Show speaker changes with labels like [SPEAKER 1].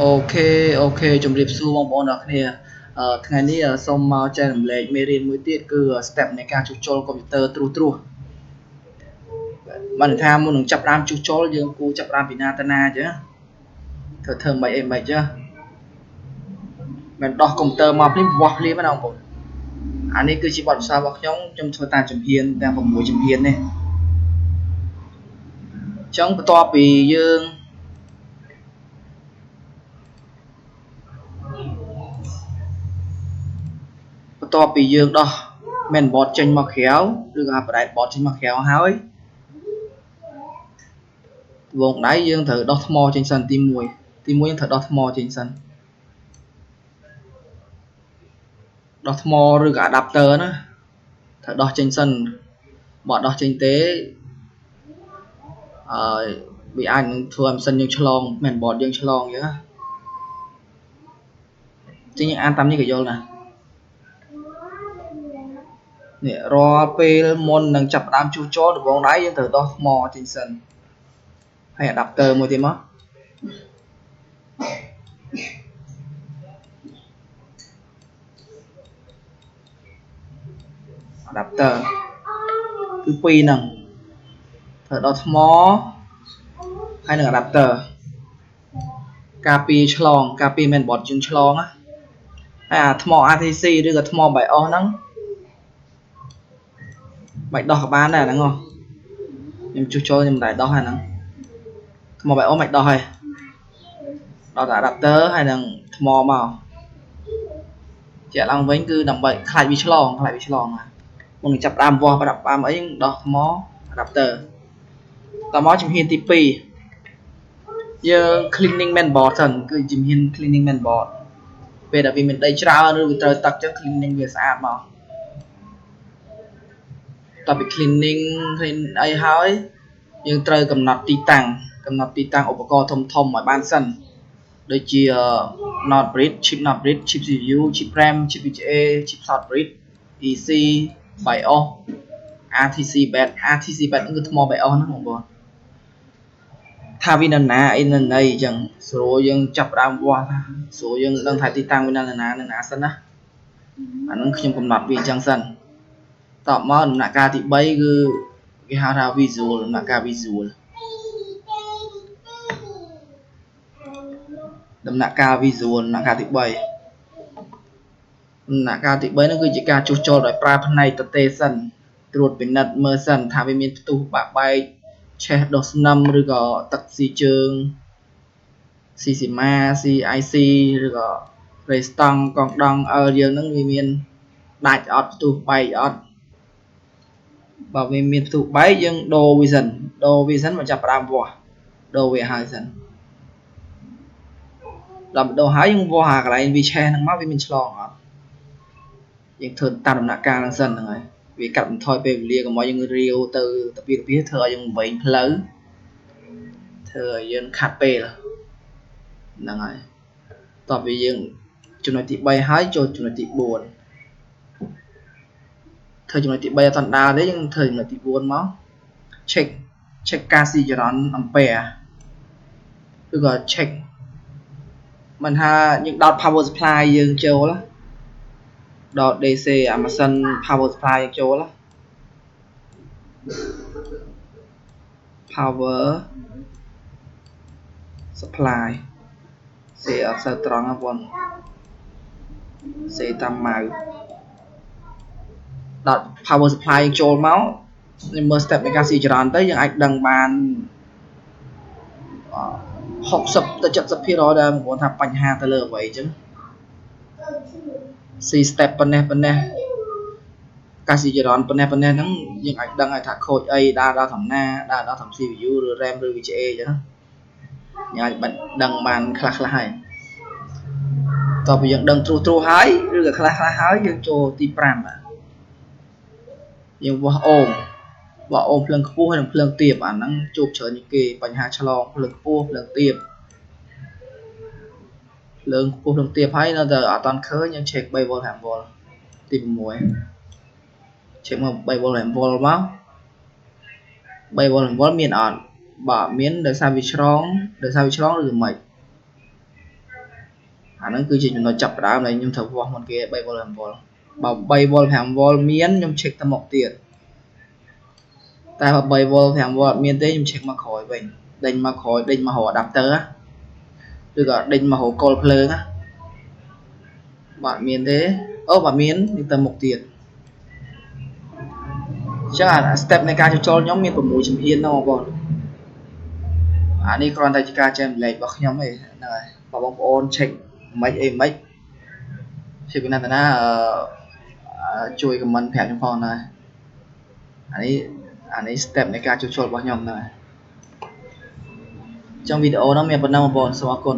[SPEAKER 1] អូខេអូខេជំរាបសួរបងប្អូនទាំងគ្នាថ្ងៃនេះសូមមកចែករំលែកមេរៀនមួយទៀតគឺ step នៃការជួសជុលកុំព្យូទ័រត្រួសបានថាមុននឹងចាប់ផ្ដើមជួសជុលយើងគួរចាប់ផ្ដើមពីណាទៅណាអញ្ចឹងធ្វើមិនអីមិនអញ្ចឹងមិនដោះកុំព្យូទ័រមកភ្លាមវាស់ភ្លាមណាបងប្អូនអានេះគឺជាបទពិសោធន៍របស់ខ្ញុំធ្វើតាមជំហានទាំង6ជំហាននេះអញ្ចឹងបន្ទាប់ពីយើងដោះ mainboard ចេញមកក្រៅឬក៏ breadboard ចេញមកក្រៅហើយត្បូងដៃយើងត្រូវដោះថ្មចេញសិនទី1យើងត្រូវដោះថ្មចេញសិនដោះថ្មឬក៏ adapter ណាត្រូវដោះចេញសិនបើដោះចេញទេវាអាចនឹងធ្វើឲ្យម៉ាស៊ីនយើងឆ្លង mainboard យើងឆ្លងអញ្ចឹងយើងអានតាមនេះក៏យល់ដែរនេះរាល់ពេលមុននឹងចាប់ផ្ដើមជួសជុលដំបងដៃយើងត្រូវដោះថ្មចេញសិនហើយ adapter មួយទៀតមកadapter គឺពីរហ្នឹងត្រូវដោះថ្មហើយនឹង adapter ការពារឆ្លងការពារ mainboard យើងឆ្លងណាហើយអាថ្ម RTC ឬក៏ថ្ម BIOS ហ្នឹងមិនដោះក៏បានដែរហ្នឹងហ៎ខ្ញុំជួសជុលខ្ញុំមិនដែរដោះហើយហ្នឹងថ្ម BIOS មិនដោះហើយដោះតែ adapter ហើយនឹងថ្មមកជាក់ឡើងវិញគឺដើម្បីខ្លាចវាឆ្លងណាមុននឹងចាប់ផ្ដើមវាស់ប្រាប់អីដោះថ្ម adapter តមកជំហានទី2យើង cleaning mainboard សិនគឺជំហាន cleaning mainboard ពេលដែលវាមានដីច្រើនឬវាត្រូវទឹកចឹង cleaning វាស្អាតមកតទៅ cleaning អីហើយយើងត្រូវកំណត់ទីតាំងឧបករណ៍ធំឲ្យបានសិនដូចជា not bridge chip not bridge chip CPU chip RAM chip VGA chip slot bridge EC BIOS RTC bed ហ្នឹងគឺថ្ម BIOS ហ្នឹងបងប្អូនថាវានៅណាអីនៅណីអញ្ចឹងស្រួលយើងចាប់ផ្ដើមវាស់ស្រួលយើងដឹងថាទីតាំងវានៅណាសិនណាអាហ្នឹងខ្ញុំកំណត់វាអញ្ចឹងសិនតបមកដំណាក់កាលទី3គឺគេហៅថា visual ដំណាក់កាល visual ដំណាក់កាលទី3ដំណាក់កាលទី3ហ្នឹងគឺជាការជួសជុលដោយប្រើផ្នែកទទេសិនត្រួតពិនិត្យមើលសិនថាវាមានផ្ទុះបាក់បែកឆេះដុសស្នឹមឬក៏ទឹកស៊ីជើងស៊ីស៊ីម៉ាស៊ី IC ឬក៏រេស្តង់កងដង់យើងហ្នឹងវាមានដាច់អត់ផ្ទុះបែកអត់បើវាមានផ្ទុះបែកយើងដូរវាសិនមកចាប់ផ្ដើមវាស់ដូរវាហើយសិនដល់ដូរហើយយើងវាស់អាកន្លែងវាឆេះហ្នឹងមកវាមានឆ្លងអត់យើងធ្វើតាមដំណាក់កាលហ្នឹងសិនហ្នឹងហើយវាកាត់បន្ថយពេលវេលាកុំឲ្យយើងរាវទៅពីធ្វើឲ្យយើងវែងផ្លូវធ្វើឲ្យយើងខាត់ពេលហ្នឹងហើយតោះវាយើងចំណុចទី3ហើយចូលចំណុចទី4ធ្វើចំណុចទី3អត់តាន់ដើរទេយើងធ្វើចំណុចទី4មក check ការស៊ីចរន្តអំពែឬក៏ check មិនថាយើងដោត power supply យើងចូលដោត DC អាម៉ាស៊ីន power supply យើងចូលpower supply សេអត់សូវត្រង់ណាបងសេតាមម៉ៅដល់ power supply ចូលមកយើងមើល step នៃការស៊ីចរន្តទៅយើងអាចដឹងបាន60ទៅ70% ដែលបងប្អូនថាបញ្ហាទៅលើអ្វីអញ្ចឹងស៊ី step ប៉ុណ្ណេះការស៊ីចរន្តប៉ុណ្ណេះហ្នឹងយើងអាចដឹងថាខូចអីដើរដល់ធម្មតាដើរដល់ធម្ម CPU ឬ RAM ឬ VGA អញ្ចឹងយើងអាចដឹងបានខ្លះហើយតោះពេលយើងដឹងត្រួសហើយឬក៏ខ្លះហើយយើងចូលទី5យើងវាស់អូមភ្លើងខ្ពស់ហើយនិងភ្លើងទាបអាហ្នឹងជួបច្រើនជាងគេបញ្ហាឆ្លងភ្លើងខ្ពស់ភ្លើងទាបហើយនៅតែអត់តាន់ឃើញយើង check 3V 5V ទី6 check មក 3V 5V មក 3V 5V មានអត់បើមានដោយសារវាឆ្លងឬមិន អាហ្នឹងគឺជាចំណុចចាប់ផ្ដើមដែលខ្ញុំត្រូវវាស់មុនគេ3 volt 5 volt បើ3 volt 5 volt មានខ្ញុំ check ទៅមុខទៀតតែបើ3 volt 5 volt មានទេខ្ញុំ check មកក្រោយវិញដេញមកក្រោយដេញមករក adapter ឬក៏ដេញមករក កុលភ្លើងបើអត់មានទេអូបើមានយើងទៅមុខទៀតអញ្ចឹងអា step នៃការជួសជុលខ្ញុំមាន6ជំហានហ្នឹងបងប្អូនអានេះគ្រាន់តែជាការចែកម្លែករបស់ខ្ញុំទេហ្នឹងហើយបើបងប្អូន check មិនអីមិនជាពីណាតាណាជួយ comment ប្រាប់ខ្ញុំផងណាអានេះ step នៃការជួសជុលរបស់ខ្ញុំហ្នឹងហើយអញ្ចឹងវីដេអូហ្នឹងមានប៉ុណ្ណឹងបងប្អូនសូមអរគុណ